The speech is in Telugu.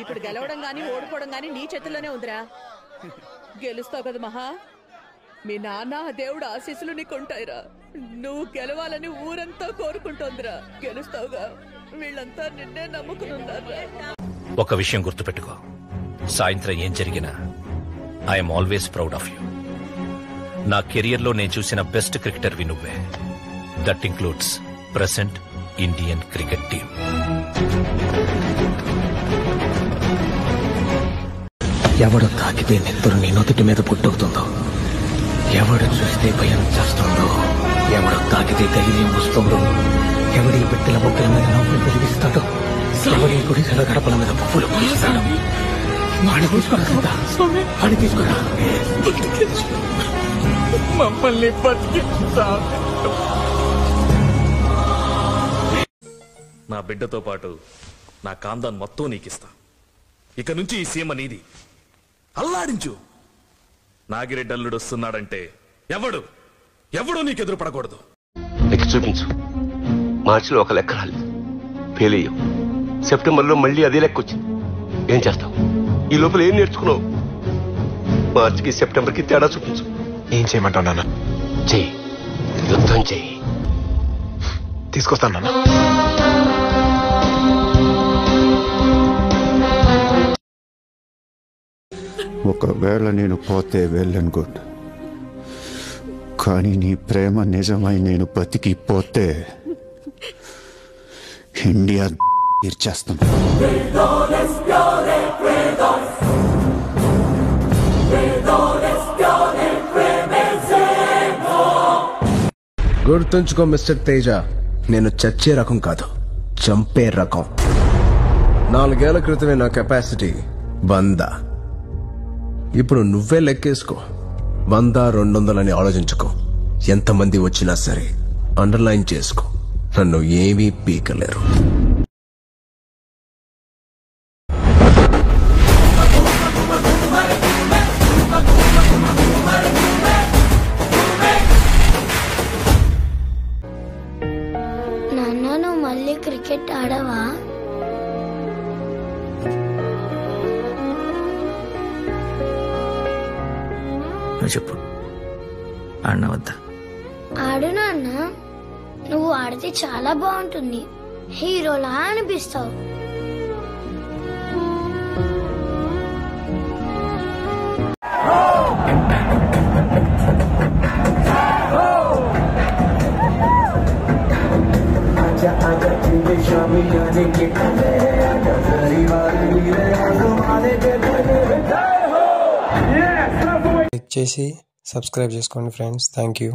ఇప్పుడు గెలవడం గానీ ఓడిపోవడం గానీ నీ చేతుల్లోనే ఉందిరా. గెలుస్తావు కదా మహా. మీ నాన్న దేవుడు ఆశీస్సులు నీకుంటాయిరా. నువ్వు గెలవాలని ఊరంతా కోరుకుంటోందిరా. గెలుస్తావుగా. వీళ్ళంతా నిన్నే నమ్ముకునున్నారా. ఒక విషయం గుర్తుపెట్టుకో, సాయంత్రం ఏం జరిగినా I'm always proud of you. నా కెరియర్ లో నేను చూసిన బెస్ట్ క్రికెటర్ వి నువ్వే. That includes present Indian cricket team. ఎవడు తాకితే నెత్తురు నీ నొదుటి మీద పుట్టుకుతుందో, ఎవడు చూస్తే భయం చేస్తుందో, ఎవడు తాకితే ధైర్యం వస్తుందో, ఎవడి పెట్టెల బొక్కల మీద నవ్వులు వెలిగిస్తాడో, ఎవడి గుడిసెల గడపల మీద పువ్వులు పూస్తాడో వాడిని తీసుకురా. వాడిని తీసుకురా. మమ్మల్ని బతికిస్తా. నా బిడ్డతో పాటు నా కాందాన్ మొత్తం నీకిస్తా. ఇక నుంచి ఈ సీమ నీది. అల్లాడించు. నాగిరెడ్డి అల్లుడు వస్తున్నాడంటే ఎవడు నీకెదురు పడకూడదు. లెక్క చూపించు. మార్చిలో ఒక లెక్క రాలేదు, ఫెయిల్ అయ్యావు. సెప్టెంబర్లో మళ్ళీ అదే లెక్క వచ్చింది. ఏం చేస్తావు? ఈ లోపల ఏం నేర్చుకున్నావు? మార్చికి సెప్టెంబర్కి తేడా చూపించు. ఏం చేయమంటావు నాన్న? చెయ్యి, యుద్ధం చెయ్యి. తీసుకొస్తాను నాన్న. ఒకవేళ నేను పోతే వెళ్ళను గుడ్, కానీ నీ ప్రేమ నిజమై నేను బతికిపోతే ఇండియా తీర్చేస్తాను. గుర్తుంచుకో మిస్టర్ తేజ, నేను చచ్చే రకం కాదు, చంపే రకం. 4 ఏళ్ల క్రితమే నా కెపాసిటీ 100. ఇప్పుడు నువ్వే లెక్కేసుకో. 100, 200 అని ఆలోచించుకో. ఎంతమంది వచ్చినా సరే అండర్లైన్ చేసుకో, నన్ను ఏమీ పీకలేరు. నాన్న, నువ్వు మళ్ళీ క్రికెట్ ఆడవా? చెప్పు, ఆడినా వద్దా? ఆడు నాన్న, నువ్వు ఆడితే చాలా బాగుంటుంది. హీరోలా అనిపిస్తావు. లైక్ చేసి సబ్స్క్రైబ్ చేసుకోండి ఫ్రెండ్స్. Thank you.